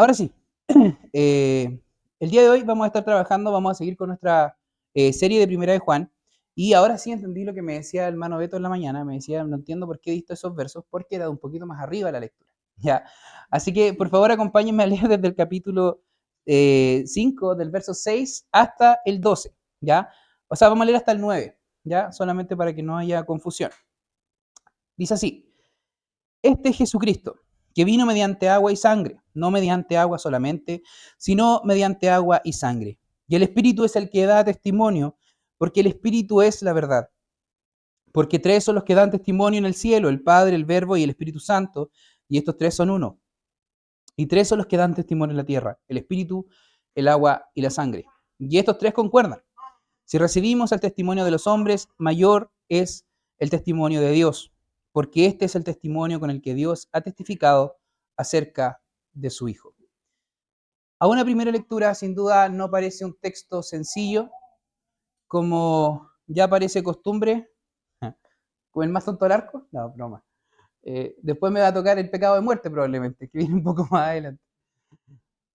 Ahora sí, el día de hoy vamos a estar trabajando, vamos a seguir con nuestra serie de Primera de Juan. Y ahora sí entendí lo que me decía el hermano Beto en la mañana. Me decía, no entiendo por qué he visto esos versos, porque era un poquito más arriba la lectura. ¿Ya? Así que, por favor, acompáñenme a leer desde el capítulo 5, del verso 6 hasta el 12. ¿Ya? O sea, vamos a leer hasta el 9, ¿ya? Solamente para que no haya confusión. Dice así: Este es Jesucristo, que vino mediante agua y sangre, no mediante agua solamente, sino mediante agua y sangre. Y el Espíritu es el que da testimonio, porque el Espíritu es la verdad. Porque tres son los que dan testimonio en el cielo: el Padre, el Verbo y el Espíritu Santo, y estos tres son uno. Y tres son los que dan testimonio en la tierra: el Espíritu, el agua y la sangre. Y estos tres concuerdan. Si recibimos el testimonio de los hombres, mayor es el testimonio de Dios, porque este es el testimonio con el que Dios ha testificado acerca de su Hijo. A una primera lectura, sin duda, no parece un texto sencillo, como ya parece costumbre, con el más tonto del arco. No, broma. Después me va a tocar el pecado de muerte probablemente, que viene un poco más adelante.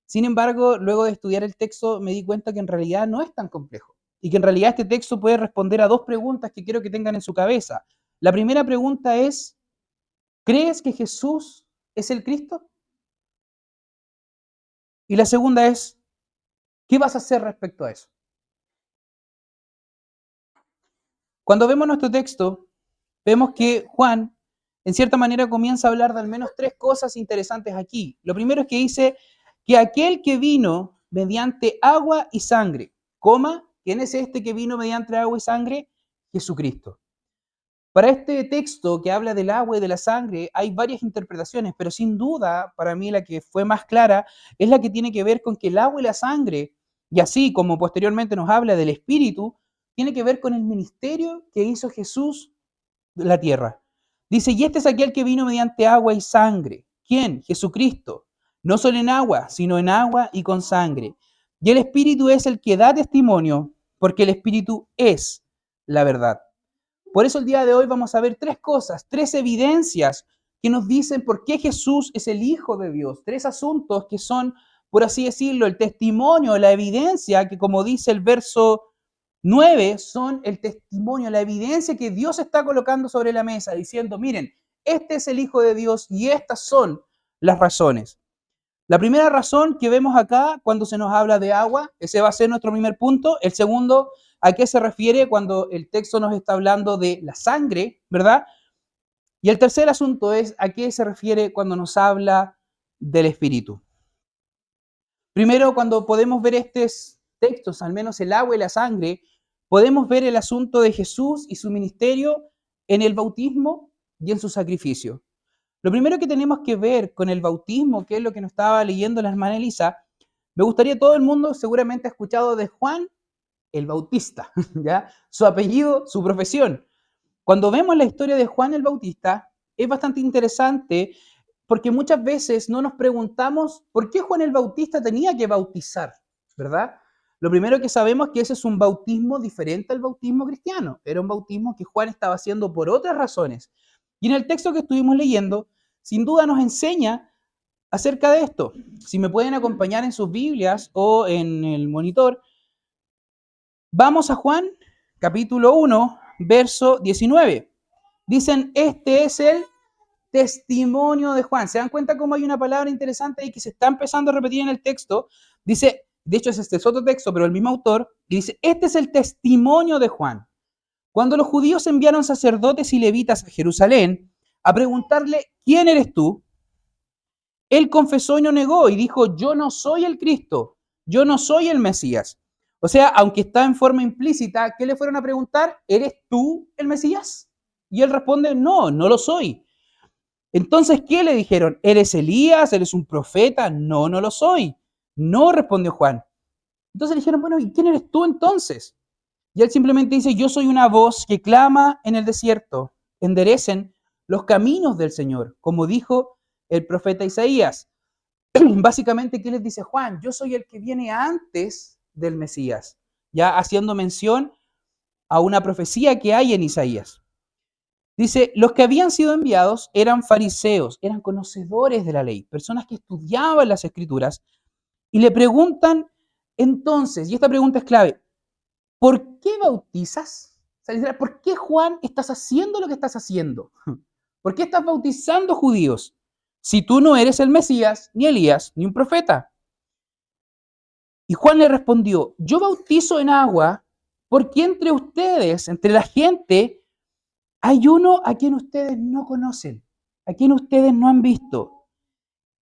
Sin embargo, luego de estudiar el texto, me di cuenta que en realidad no es tan complejo y que en realidad este texto puede responder a dos preguntas que quiero que tengan en su cabeza. La primera pregunta es: ¿crees que Jesús es el Cristo? Y la segunda es: ¿qué vas a hacer respecto a eso? Cuando vemos nuestro texto, vemos que Juan, en cierta manera, comienza a hablar de al menos tres cosas interesantes aquí. Lo primero es que dice que aquel que vino mediante agua y sangre, ¿quién es este que vino mediante agua y sangre? Jesucristo. Para este texto que habla del agua y de la sangre hay varias interpretaciones, pero sin duda, para mí la que fue más clara es la que tiene que ver con que el agua y la sangre, y así como posteriormente nos habla del Espíritu, tiene que ver con el ministerio que hizo Jesús en la tierra. Dice: y este es aquel que vino mediante agua y sangre. ¿Quién? Jesucristo. No solo en agua, sino en agua y con sangre. Y el Espíritu es el que da testimonio, porque el Espíritu es la verdad. Por eso el día de hoy vamos a ver tres cosas, tres evidencias que nos dicen por qué Jesús es el Hijo de Dios. Tres asuntos que son, por así decirlo, el testimonio, la evidencia, que como dice el verso 9, son el testimonio, la evidencia que Dios está colocando sobre la mesa, diciendo: miren, este es el Hijo de Dios y estas son las razones. La primera razón que vemos acá cuando se nos habla de agua, ese va a ser nuestro primer punto. El segundo, ¿a qué se refiere cuando el texto nos está hablando de la sangre, verdad? Y el tercer asunto es a qué se refiere cuando nos habla del Espíritu. Primero, cuando podemos ver estos textos, al menos el agua y la sangre, podemos ver el asunto de Jesús y su ministerio en el bautismo y en su sacrificio. Lo primero que tenemos que ver con el bautismo, que es lo que nos estaba leyendo la hermana Elisa, me gustaría, todo el mundo seguramente ha escuchado de Juan el Bautista, ¿ya? Su apellido, su profesión. Cuando vemos la historia de Juan el Bautista, es bastante interesante porque muchas veces no nos preguntamos por qué Juan el Bautista tenía que bautizar, ¿verdad? Lo primero que sabemos es que ese es un bautismo diferente al bautismo cristiano. Era un bautismo que Juan estaba haciendo por otras razones. Y en el texto que estuvimos leyendo, sin duda nos enseña acerca de esto. Si me pueden acompañar en sus Biblias o en el monitor, vamos a Juan, capítulo 1, verso 19. Dicen: este es el testimonio de Juan. ¿Se dan cuenta cómo hay una palabra interesante ahí que se está empezando a repetir en el texto? Dice, de hecho este es otro texto, pero el mismo autor, y dice: este es el testimonio de Juan. Cuando los judíos enviaron sacerdotes y levitas a Jerusalén a preguntarle: ¿quién eres tú? Él confesó y no negó y dijo: yo no soy el Cristo, yo no soy el Mesías. O sea, aunque está en forma implícita, ¿qué le fueron a preguntar? ¿Eres tú el Mesías? Y él responde: no, no lo soy. Entonces, ¿qué le dijeron? ¿Eres Elías? ¿Eres un profeta? No, no lo soy. No, respondió Juan. Entonces le dijeron: bueno, ¿y quién eres tú entonces? Y él simplemente dice: yo soy una voz que clama en el desierto, enderecen los caminos del Señor, como dijo el profeta Isaías. Básicamente, ¿qué les dice Juan? Yo soy el que viene antes del Mesías, ya haciendo mención a una profecía que hay en Isaías. Dice, los que habían sido enviados eran fariseos, eran conocedores de la ley, personas que estudiaban las escrituras y le preguntan entonces, y esta pregunta es clave, ¿por qué bautizas? O sea, literal, ¿por qué, Juan, estás haciendo lo que estás haciendo? ¿Por qué estás bautizando judíos si tú no eres el Mesías, ni Elías, ni un profeta? Y Juan le respondió, yo bautizo en agua porque entre ustedes, entre la gente, hay uno a quien ustedes no conocen, a quien ustedes no han visto,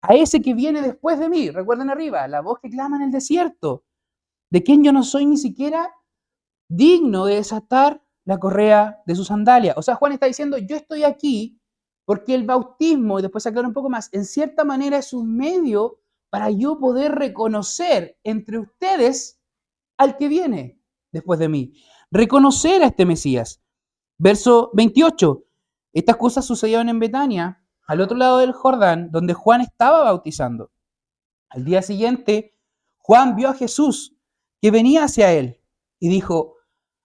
a ese que viene después de mí. Recuerden arriba, la voz que clama en el desierto, de quien yo no soy ni siquiera digno de desatar la correa de su sandalia. O sea, Juan está diciendo, yo estoy aquí porque el bautismo, y después aclara un poco más, en cierta manera es un medio para yo poder reconocer entre ustedes al que viene después de mí, reconocer a este Mesías. Verso 28. Estas cosas sucedieron en Betania, al otro lado del Jordán, donde Juan estaba bautizando. Al día siguiente, Juan vio a Jesús que venía hacia él y dijo,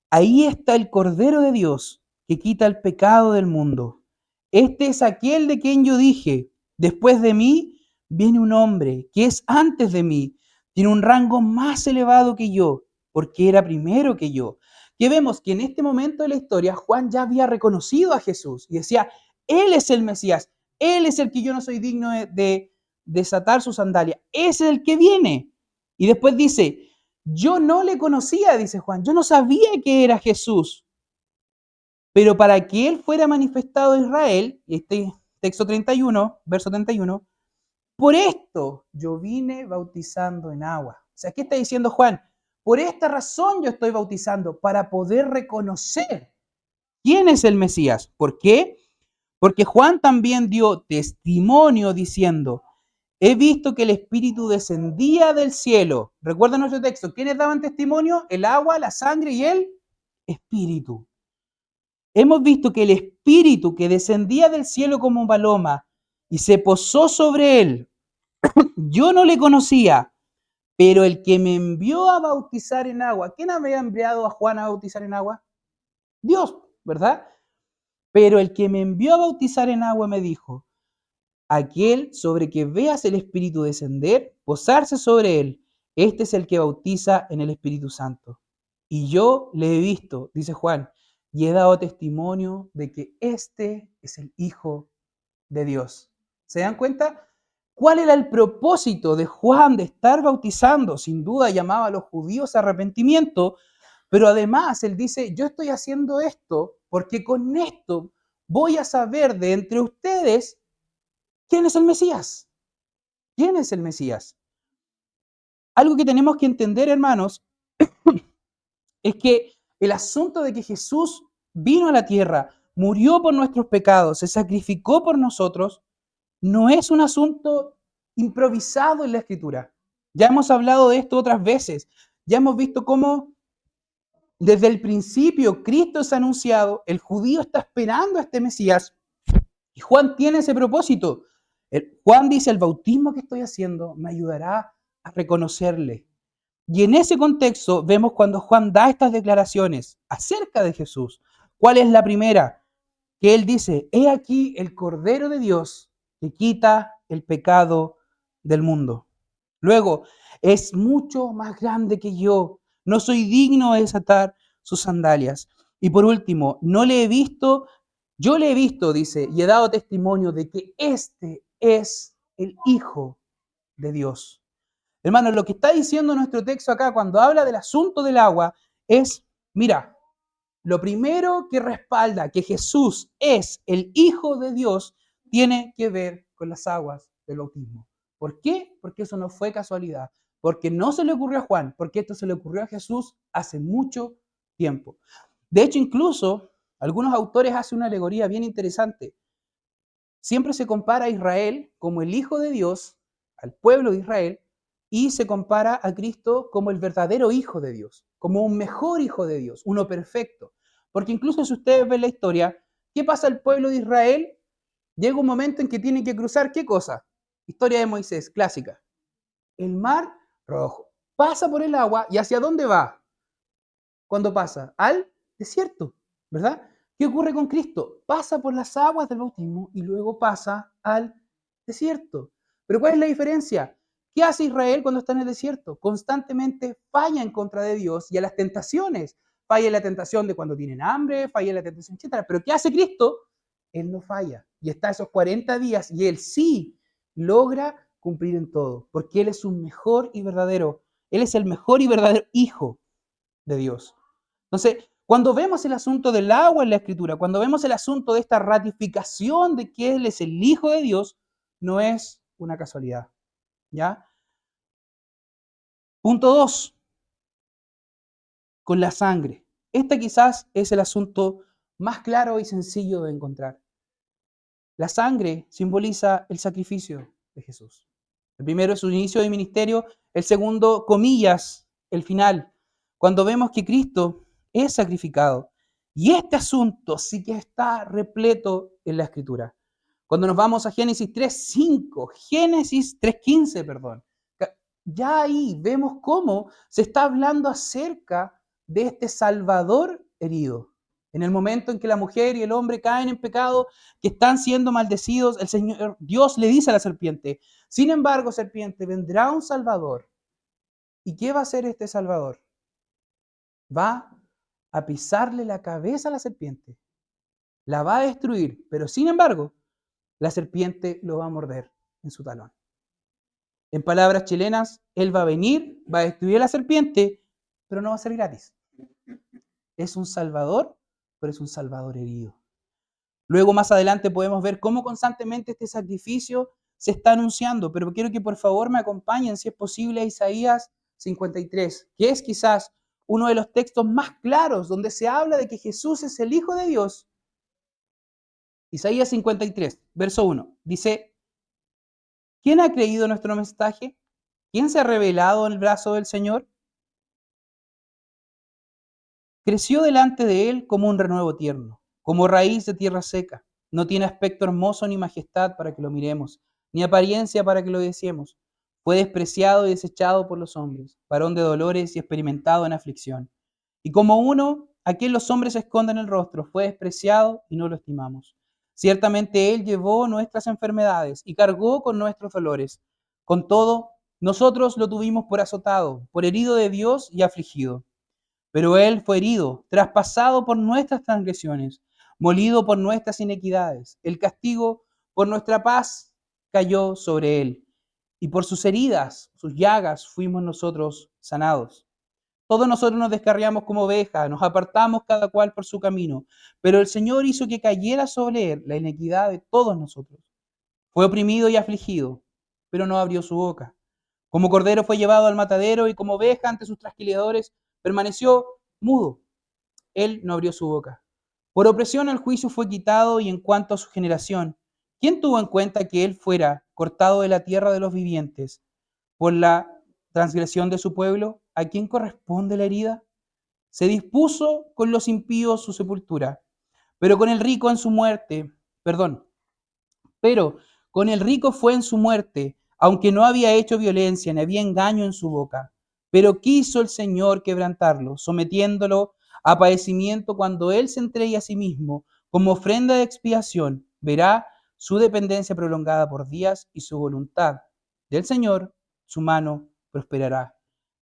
ahí está el Cordero de Dios que quita el pecado del mundo. Este es aquel de quien yo dije, después de mí viene un hombre que es antes de mí, tiene un rango más elevado que yo, porque era primero que yo. Que vemos que en este momento de la historia Juan ya había reconocido a Jesús y decía, Él es el Mesías, Él es el que yo no soy digno de desatar su sandalia, ese es el que viene. Y después dice, yo no le conocía, dice Juan, yo no sabía que era Jesús, pero para que Él fuera manifestado a Israel, y este texto 31, verso 31, por esto yo vine bautizando en agua. O sea, ¿qué está diciendo Juan? Por esta razón yo estoy bautizando, para poder reconocer quién es el Mesías. ¿Por qué? Porque Juan también dio testimonio diciendo, he visto que el Espíritu descendía del cielo. Recuerda nuestro texto, ¿quiénes daban testimonio? El agua, la sangre y el Espíritu. Hemos visto que el Espíritu que descendía del cielo como paloma y se posó sobre él, yo no le conocía, pero el que me envió a bautizar en agua, ¿quién había enviado a Juan a bautizar en agua? Dios, ¿verdad? Pero el que me envió a bautizar en agua me dijo, aquel sobre que veas el Espíritu descender, posarse sobre él, este es el que bautiza en el Espíritu Santo. Y yo le he visto, dice Juan, y he dado testimonio de que este es el Hijo de Dios. ¿Se dan cuenta? ¿Cuál era el propósito de Juan de estar bautizando? Sin duda llamaba a los judíos a arrepentimiento, pero además él dice, yo estoy haciendo esto porque con esto voy a saber de entre ustedes quién es el Mesías. ¿Quién es el Mesías? Algo que tenemos que entender, hermanos, es que el asunto de que Jesús vino a la tierra, murió por nuestros pecados, se sacrificó por nosotros, no es un asunto improvisado en la Escritura. Ya hemos hablado de esto otras veces. Ya hemos visto cómo desde el principio Cristo es anunciado, el judío está esperando a este Mesías y Juan tiene ese propósito. Juan dice, el bautismo que estoy haciendo me ayudará a reconocerle. Y en ese contexto vemos cuando Juan da estas declaraciones acerca de Jesús. ¿Cuál es la primera? Que él dice, he aquí el Cordero de Dios que quita el pecado del mundo. Luego, es mucho más grande que yo. No soy digno de desatar sus sandalias. Y por último, no le he visto, yo le he visto, dice, y he dado testimonio de que este es el Hijo de Dios. Hermanos, lo que está diciendo nuestro texto acá cuando habla del asunto del agua es, mira, lo primero que respalda que Jesús es el Hijo de Dios tiene que ver con las aguas del bautismo. ¿Por qué? Porque eso no fue casualidad, porque no se le ocurrió a Juan, porque esto se le ocurrió a Jesús hace mucho tiempo. De hecho, incluso algunos autores hacen una alegoría bien interesante. Siempre se compara a Israel como el Hijo de Dios, al pueblo de Israel, y se compara a Cristo como el verdadero Hijo de Dios, como un mejor Hijo de Dios, uno perfecto. Porque incluso si ustedes ven la historia, ¿qué pasa al pueblo de Israel? Llega un momento en que tienen que cruzar, ¿qué cosa? Historia de Moisés, clásica. El mar rojo. Pasa por el agua y ¿hacia dónde va? Cuando pasa al desierto, ¿verdad? ¿Qué ocurre con Cristo? Pasa por las aguas del bautismo y luego pasa al desierto. Pero ¿cuál es la diferencia? ¿Qué hace Israel cuando está en el desierto? Constantemente falla en contra de Dios y a las tentaciones. Falla en la tentación de cuando tienen hambre, falla en la tentación, etc. Pero ¿qué hace Cristo? Él no falla. Y está esos 40 días y Él sí logra cumplir en todo. Porque Él es un mejor y verdadero. Él es el mejor y verdadero Hijo de Dios. Entonces, cuando vemos el asunto del agua en la Escritura, cuando vemos el asunto de esta ratificación de que Él es el Hijo de Dios, no es una casualidad. ¿Ya? Punto 2, con la sangre. Este quizás es el asunto más claro y sencillo de encontrar. La sangre simboliza el sacrificio de Jesús. El primero es su inicio de ministerio, el segundo, comillas, el final, cuando vemos que Cristo es sacrificado. Y este asunto sí que está repleto en la Escritura. Cuando nos vamos a Génesis 3:5, Génesis 3:15, perdón, ya ahí vemos cómo se está hablando acerca de este Salvador herido. En el momento en que la mujer y el hombre caen en pecado, que están siendo maldecidos, el Señor Dios le dice a la serpiente: sin embargo, serpiente, vendrá un Salvador. ¿Y qué va a hacer este Salvador? Va a pisarle la cabeza a la serpiente. La va a destruir, pero sin embargo, la serpiente lo va a morder en su talón. En palabras chilenas, Él va a venir, va a destruir a la serpiente, pero no va a ser gratis. Es un Salvador, pero es un Salvador herido. Luego, más adelante, podemos ver cómo constantemente este sacrificio se está anunciando, pero quiero que por favor me acompañen, si es posible, a Isaías 53, que es quizás uno de los textos más claros donde se habla de que Jesús es el Hijo de Dios. Isaías 53, verso 1, dice: ¿quién ha creído nuestro mensaje? ¿Quién se ha revelado en el brazo del Señor? Creció delante de él como un renuevo tierno, como raíz de tierra seca. No tiene aspecto hermoso ni majestad para que lo miremos, ni apariencia para que lo deseemos. Fue despreciado y desechado por los hombres, varón de dolores y experimentado en aflicción. Y como uno a quien los hombres esconden el rostro, fue despreciado y no lo estimamos. Ciertamente él llevó nuestras enfermedades y cargó con nuestros dolores. Con todo, nosotros lo tuvimos por azotado, por herido de Dios y afligido. Pero él fue herido, traspasado por nuestras transgresiones, molido por nuestras iniquidades. El castigo por nuestra paz cayó sobre él, y por sus heridas, sus llagas, fuimos nosotros sanados. Todos nosotros nos descarriamos como ovejas, nos apartamos cada cual por su camino, pero el Señor hizo que cayera sobre él la iniquidad de todos nosotros. Fue oprimido y afligido, pero no abrió su boca. Como cordero fue llevado al matadero y como oveja ante sus trasquiladores permaneció mudo. Él no abrió su boca. Por opresión el juicio fue quitado, y en cuanto a su generación, ¿quién tuvo en cuenta que él fuera cortado de la tierra de los vivientes por la transgresión de su pueblo? ¿A quién corresponde la herida? Se dispuso con los impíos su sepultura, pero con el rico en su muerte, perdón, pero con el rico fue en su muerte, aunque no había hecho violencia, ni había engaño en su boca. Pero quiso el Señor quebrantarlo, sometiéndolo a padecimiento. Cuando él se entregue a sí mismo como ofrenda de expiación, verá su dependencia prolongada por días, y su voluntad del Señor, su mano prosperará.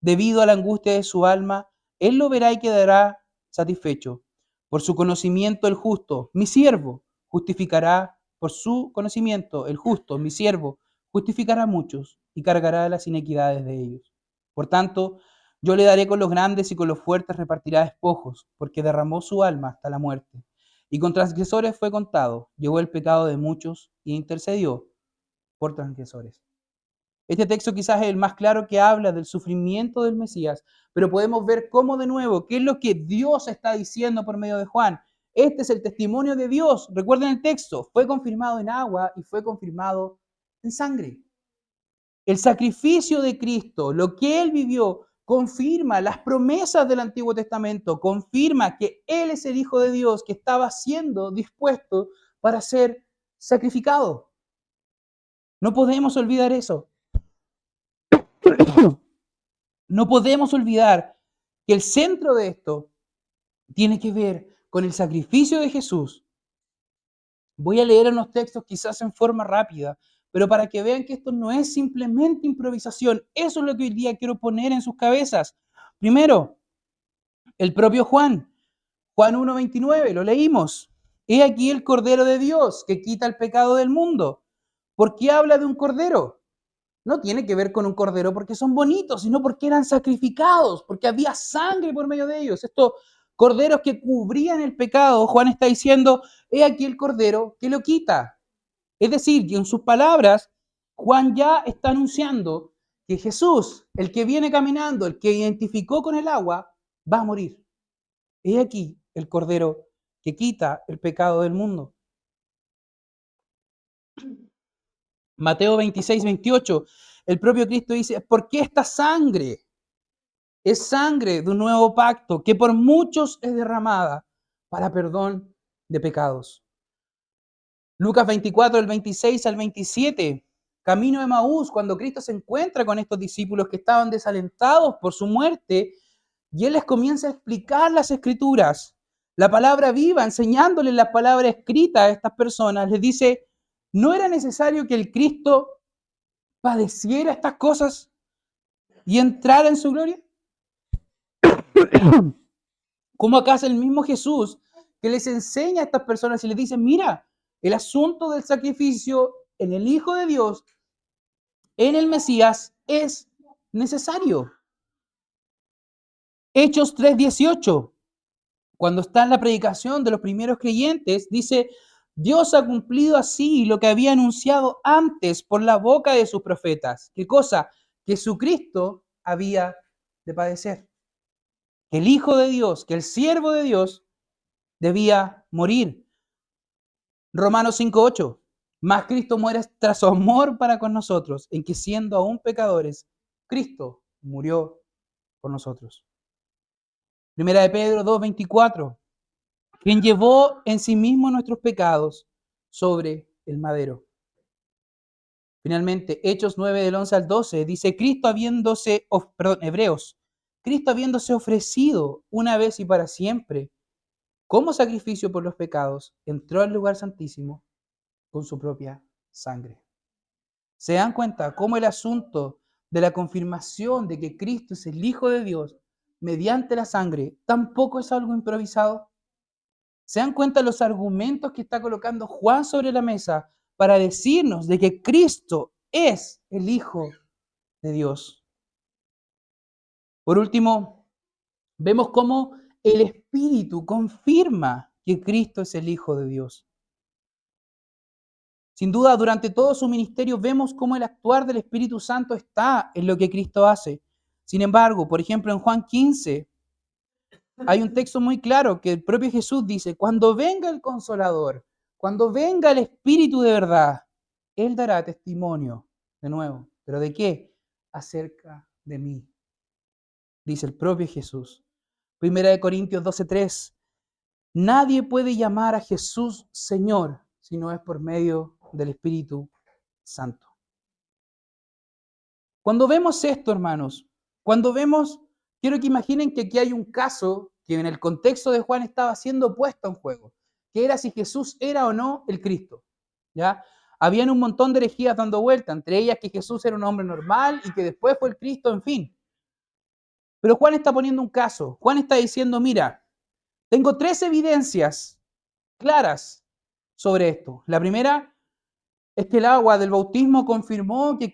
Debido a la angustia de su alma, él lo verá y quedará satisfecho. Por su conocimiento el justo, mi siervo, justificará. Por su conocimiento, el justo, mi siervo, justificará a muchos y cargará las iniquidades de ellos. Por tanto, yo le daré con los grandes, y con los fuertes repartirá despojos, porque derramó su alma hasta la muerte. Y con transgresores fue contado, llevó el pecado de muchos y intercedió por transgresores. Este texto quizás es el más claro que habla del sufrimiento del Mesías, pero podemos ver cómo, de nuevo, qué es lo que Dios está diciendo por medio de Juan. Este es el testimonio de Dios. Recuerden el texto, fue confirmado en agua y fue confirmado en sangre. El sacrificio de Cristo, lo que Él vivió, confirma las promesas del Antiguo Testamento, confirma que Él es el Hijo de Dios que estaba siendo dispuesto para ser sacrificado. No podemos olvidar eso. No podemos olvidar que el centro de esto tiene que ver con el sacrificio de Jesús. Voy a leer unos textos quizás en forma rápida, pero para que vean que esto no es simplemente improvisación. Eso es lo que hoy día quiero poner en sus cabezas. Primero, el propio Juan. Juan 1:29, lo leímos. He aquí el Cordero de Dios que quita el pecado del mundo. ¿Por qué habla de un cordero? No tiene que ver con un cordero porque son bonitos, sino porque eran sacrificados, porque había sangre por medio de ellos. Estos corderos que cubrían el pecado, Juan está diciendo, he aquí el cordero que lo quita. Es decir, que en sus palabras, Juan ya está anunciando que Jesús, el que viene caminando, el que identificó con el agua, va a morir. He aquí el cordero que quita el pecado del mundo. Mateo 26:28, el propio Cristo dice, ¿por qué esta sangre? Es sangre de un nuevo pacto que por muchos es derramada para perdón de pecados. Lucas 24, del 26 al 27, camino de Maús, cuando Cristo se encuentra con estos discípulos que estaban desalentados por su muerte, y Él les comienza a explicar las Escrituras, la palabra viva, enseñándoles la palabra escrita a estas personas, les dice, ¿no era necesario que el Cristo padeciera estas cosas y entrara en su gloria? ¿Cómo acaso el mismo Jesús que les enseña a estas personas y les dice, mira, el asunto del sacrificio en el Hijo de Dios, en el Mesías, es necesario? Hechos 3:18, cuando está en la predicación de los primeros creyentes, dice, Dios ha cumplido así lo que había anunciado antes por la boca de sus profetas. ¿Qué cosa? Que Jesucristo había de padecer. Que el Hijo de Dios, que el siervo de Dios debía morir. Romanos 5:8. Mas Cristo muere tras su amor para con nosotros, en que siendo aún pecadores, Cristo murió por nosotros. Primera de Pedro 2:24. Quien llevó en sí mismo nuestros pecados sobre el madero. Finalmente, Hechos 9 del 11 al 12 dice, Hebreos, Cristo habiéndose ofrecido una vez y para siempre como sacrificio por los pecados, entró al lugar santísimo con su propia sangre. ¿Se dan cuenta cómo el asunto de la confirmación de que Cristo es el Hijo de Dios mediante la sangre tampoco es algo improvisado? ¿Se dan cuenta los argumentos que está colocando Juan sobre la mesa para decirnos de que Cristo es el Hijo de Dios? Por último, vemos cómo el Espíritu confirma que Cristo es el Hijo de Dios. Sin duda, durante todo su ministerio vemos cómo el actuar del Espíritu Santo está en lo que Cristo hace. Sin embargo, por ejemplo, en Juan 15 hay un texto muy claro que el propio Jesús dice, cuando venga el Consolador, cuando venga el Espíritu de verdad, Él dará testimonio, de nuevo, ¿pero de qué? Acerca de mí, dice el propio Jesús. Primera de Corintios 12:3, nadie puede llamar a Jesús Señor si no es por medio del Espíritu Santo. Cuando vemos esto, hermanos, quiero que imaginen que aquí hay un caso que en el contexto de Juan estaba siendo puesto en juego, que era si Jesús era o no el Cristo, ¿ya? Habían un montón de herejías dando vuelta, entre ellas que Jesús era un hombre normal y que después fue el Cristo, en fin. Pero Juan está poniendo un caso. Juan está diciendo, mira, tengo 3 evidencias claras sobre esto. La primera es que el agua del bautismo confirmó que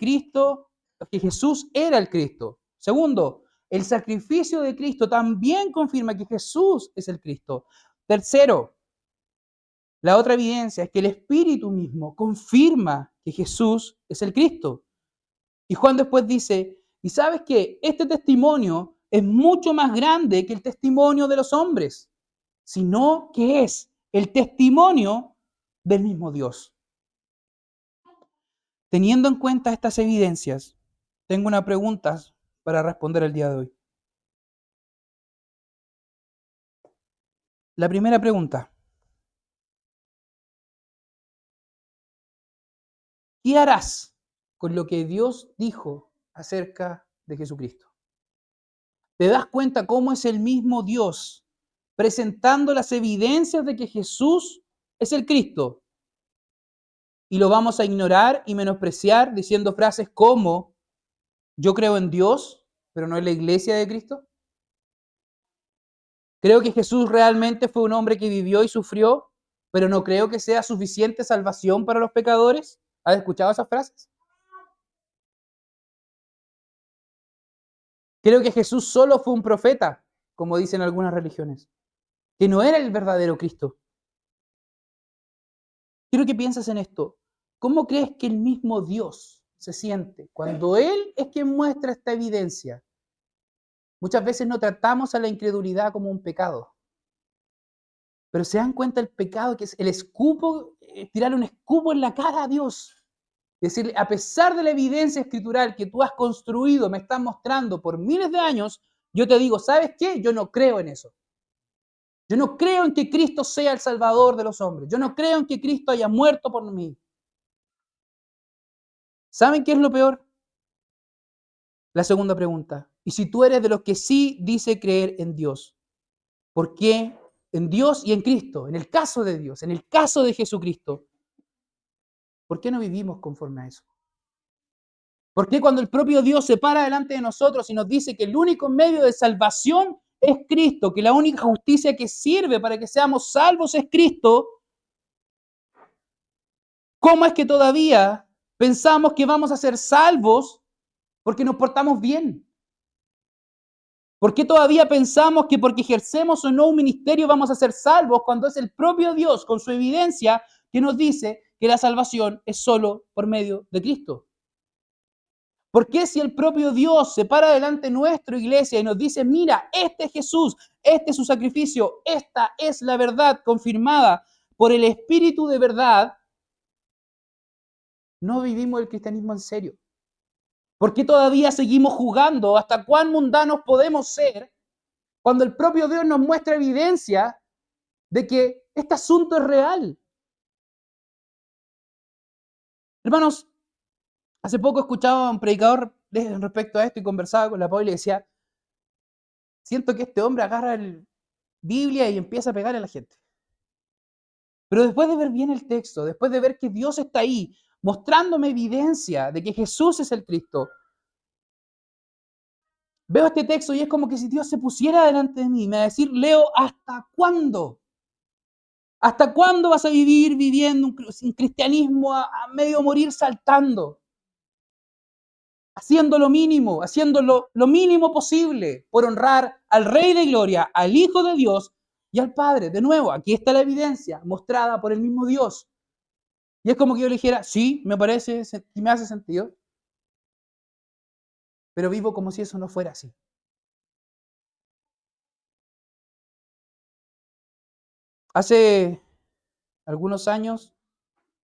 Jesús era el Cristo. Segundo, el sacrificio de Cristo también confirma que Jesús es el Cristo. Tercero, la otra evidencia es que el Espíritu mismo confirma que Jesús es el Cristo. Y Juan después dice, y sabes que este testimonio es mucho más grande que el testimonio de los hombres, sino que es el testimonio del mismo Dios. Teniendo en cuenta estas evidencias, tengo una pregunta para responder el día de hoy. La primera pregunta, ¿qué harás con lo que Dios dijo acerca de Jesucristo? ¿Te das cuenta cómo es el mismo Dios presentando las evidencias de que Jesús es el Cristo. Y lo vamos a ignorar y menospreciar diciendo frases como, yo creo en Dios, pero no en la iglesia de Cristo. Creo que Jesús realmente fue un hombre que vivió y sufrió, pero no creo que sea suficiente salvación para los pecadores. ¿Has escuchado esas frases? Creo que Jesús solo fue un profeta, como dicen algunas religiones, que no era el verdadero Cristo. Quiero que pienses en esto. ¿Cómo crees que el mismo Dios se siente cuando Él es quien muestra esta evidencia? Muchas veces no tratamos a la incredulidad como un pecado, pero se dan cuenta el pecado que es el escupo, tirarle un escupo en la cara a Dios. Decirle, a pesar de la evidencia escritural que tú has construido, me estás mostrando por miles de años, yo te digo, ¿sabes qué? Yo no creo en eso. Yo no creo en que Cristo sea el Salvador de los hombres. Yo no creo en que Cristo haya muerto por mí. ¿Saben qué es lo peor? La segunda pregunta. Y si tú eres de los que sí dice creer en Dios, ¿por qué en Dios y en Cristo? En el caso de Dios, en el caso de Jesucristo, ¿por qué no vivimos conforme a eso? ¿Por qué cuando el propio Dios se para delante de nosotros y nos dice que el único medio de salvación es Cristo, que la única justicia que sirve para que seamos salvos es Cristo? ¿Cómo es que todavía pensamos que vamos a ser salvos porque nos portamos bien? ¿Por qué todavía pensamos que porque ejercemos o no un ministerio vamos a ser salvos cuando es el propio Dios con su evidencia que nos dice que la salvación es solo por medio de Cristo? ¿Por qué si el propio Dios se para delante de nuestra iglesia y nos dice, mira, este es Jesús, este es su sacrificio, esta es la verdad confirmada por el Espíritu de verdad, no vivimos el cristianismo en serio? ¿Por qué todavía seguimos jugando hasta cuán mundanos podemos ser cuando el propio Dios nos muestra evidencia de que este asunto es real? Hermanos, hace poco escuchaba a un predicador respecto a esto y conversaba con la Paula y decía, siento que este hombre agarra la Biblia y empieza a pegar a la gente. Pero después de ver bien el texto, después de ver que Dios está ahí, mostrándome evidencia de que Jesús es el Cristo, veo este texto y es como que si Dios se pusiera delante de mí y me va a decir, Leo, ¿hasta cuándo? ¿Hasta cuándo vas a vivir viviendo un cristianismo a medio morir saltando? Haciendo lo mínimo, haciendo lo mínimo posible por honrar al Rey de Gloria, al Hijo de Dios y al Padre. De nuevo, aquí está la evidencia mostrada por el mismo Dios. Y es como que yo le dijera, sí, me parece y me hace sentido, pero vivo como si eso no fuera así. Hace algunos años,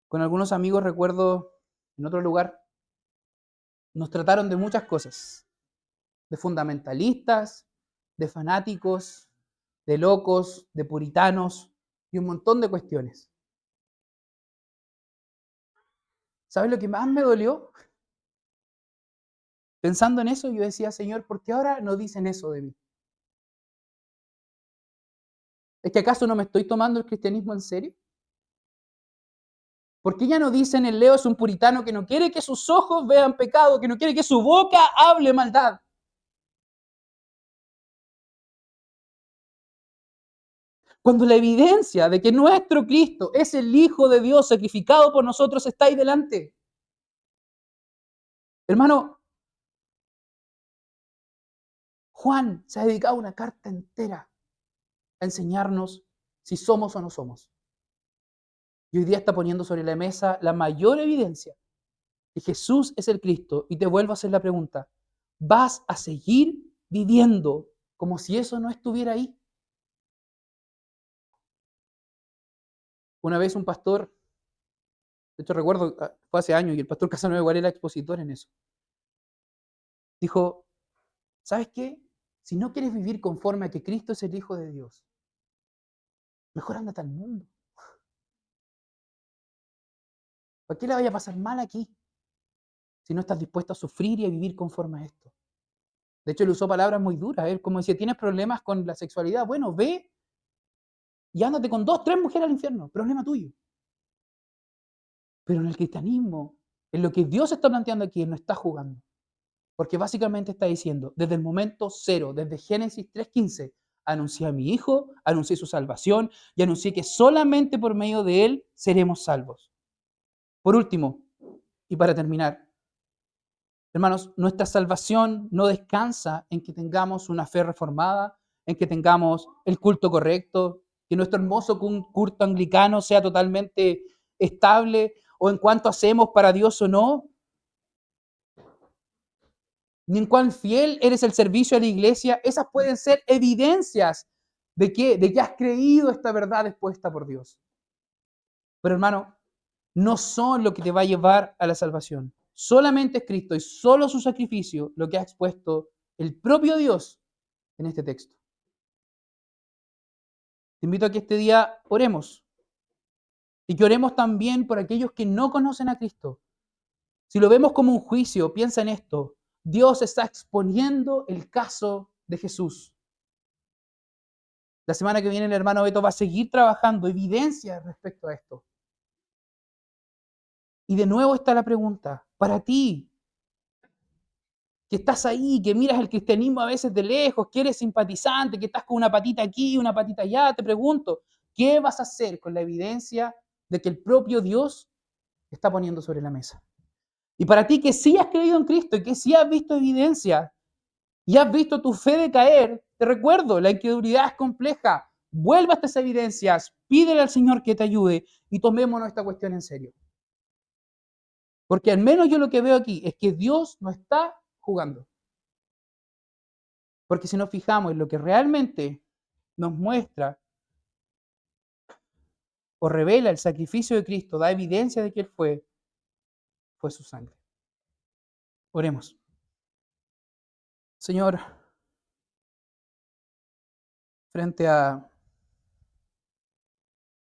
con algunos amigos, recuerdo en otro lugar, nos trataron de muchas cosas, de fundamentalistas, de fanáticos, de locos, de puritanos y un montón de cuestiones. ¿Sabes lo que más me dolió? Pensando en eso, yo decía, Señor, ¿por qué ahora no dicen eso de mí? ¿Es que acaso no me estoy tomando el cristianismo en serio? ¿Por qué ya no dicen el Leo es un puritano que no quiere que sus ojos vean pecado, que no quiere que su boca hable maldad? Cuando la evidencia de que nuestro Cristo es el Hijo de Dios sacrificado por nosotros está ahí delante. Hermano, Juan se ha dedicado una carta entera a enseñarnos si somos o no somos. Y hoy día está poniendo sobre la mesa la mayor evidencia que Jesús es el Cristo. Y te vuelvo a hacer la pregunta, ¿vas a seguir viviendo como si eso no estuviera ahí? Una vez un pastor, de hecho recuerdo, fue hace años, y el pastor Casanova igual era expositor en eso, dijo, ¿sabes qué? Si no quieres vivir conforme a que Cristo es el Hijo de Dios, mejor ándate al mundo. ¿Para qué le vaya a pasar mal aquí si no estás dispuesto a sufrir y a vivir conforme a esto? De hecho, él usó palabras muy duras. Él como decía, ¿tienes problemas con la sexualidad? Bueno, ve y ándate con 2, 3 mujeres al infierno, problema tuyo. Pero en el cristianismo, en lo que Dios está planteando aquí, Él no está jugando. Porque básicamente está diciendo, desde el momento cero, desde Génesis 3:15, anuncié a mi Hijo, anuncié su salvación y anuncié que solamente por medio de Él seremos salvos. Por último, y para terminar, hermanos, nuestra salvación no descansa en que tengamos una fe reformada, en que tengamos el culto correcto, que nuestro hermoso culto anglicano sea totalmente estable, o en cuanto hacemos para Dios o no, ni en cuán fiel eres el servicio a la iglesia. Esas pueden ser evidencias de que has creído esta verdad expuesta por Dios. Pero hermano, no son lo que te va a llevar a la salvación. Solamente es Cristo y solo su sacrificio lo que ha expuesto el propio Dios en este texto. Te invito a que este día oremos y que oremos también por aquellos que no conocen a Cristo. Si lo vemos como un juicio, piensa en esto. Dios está exponiendo el caso de Jesús. La semana que viene el hermano Beto va a seguir trabajando evidencias respecto a esto. Y de nuevo está la pregunta, para ti, que estás ahí, que miras el cristianismo a veces de lejos, que eres simpatizante, que estás con una patita aquí, una patita allá, te pregunto, ¿qué vas a hacer con la evidencia de que el propio Dios está poniendo sobre la mesa? Y para ti que sí has creído en Cristo y que sí has visto evidencia y has visto tu fe decaer, te recuerdo, la incredulidad es compleja. Vuelve a estas evidencias, pídele al Señor que te ayude y tomémonos esta cuestión en serio. Porque al menos yo lo que veo aquí es que Dios no está jugando. Porque si nos fijamos en lo que realmente nos muestra o revela el sacrificio de Cristo, da evidencia de que Él fue su sangre. Oremos. Señor, frente a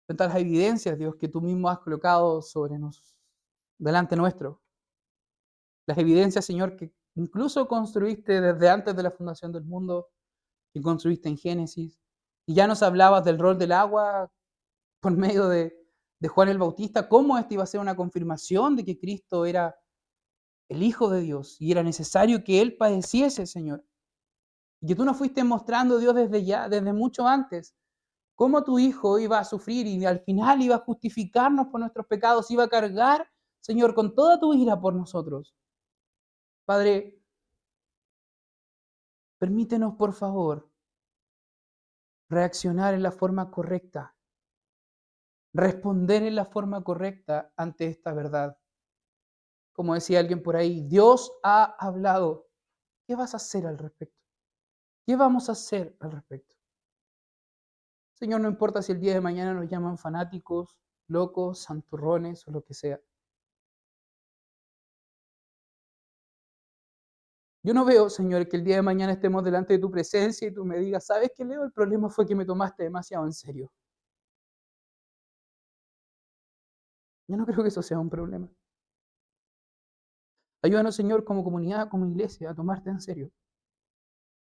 las evidencias, Dios, que tú mismo has colocado sobre nosotros, delante nuestro. Las evidencias, Señor, que incluso construiste desde antes de la fundación del mundo, que construiste en Génesis. Y ya nos hablabas del rol del agua por medio de Juan el Bautista, cómo esta iba a ser una confirmación de que Cristo era el Hijo de Dios y era necesario que Él padeciese, Señor. Y que tú nos fuiste mostrando, Dios, desde mucho antes, cómo tu Hijo iba a sufrir y al final iba a justificarnos por nuestros pecados, iba a cargar, Señor, con toda tu ira por nosotros. Padre, permítenos, por favor, reaccionar en la forma correcta, responder en la forma correcta ante esta verdad. Como decía alguien por ahí, Dios ha hablado. ¿Qué vas a hacer al respecto? ¿Qué vamos a hacer al respecto? Señor, no importa si el día de mañana nos llaman fanáticos, locos, santurrones o lo que sea. Yo no veo, Señor, que el día de mañana estemos delante de tu presencia y tú me digas, ¿sabes qué, Leo? El problema fue que me tomaste demasiado en serio. Yo no creo que eso sea un problema. Ayúdanos, Señor, como comunidad, como iglesia, a tomarte en serio.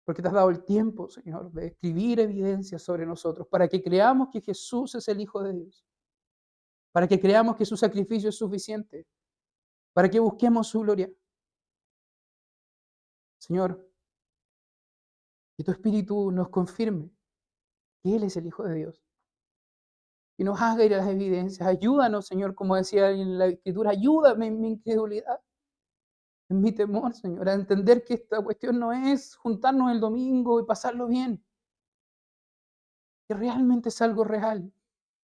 Porque te has dado el tiempo, Señor, de escribir evidencias sobre nosotros para que creamos que Jesús es el Hijo de Dios. Para que creamos que su sacrificio es suficiente. Para que busquemos su gloria. Señor, que tu Espíritu nos confirme que Él es el Hijo de Dios. Y nos haga ir a las evidencias. Ayúdanos, Señor, como decía en la Escritura, ayúdame en mi incredulidad, en mi temor, Señor, a entender que esta cuestión no es juntarnos el domingo y pasarlo bien, que realmente es algo real,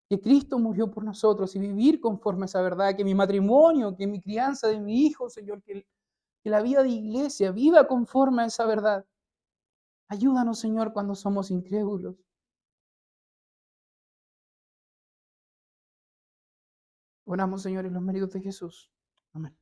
que Cristo murió por nosotros y vivir conforme a esa verdad, que mi matrimonio, que mi crianza de mi hijo, Señor, que la vida de iglesia viva conforme a esa verdad. Ayúdanos, Señor, cuando somos incrédulos. Oramos, Señor, en los méritos de Jesús. Amén.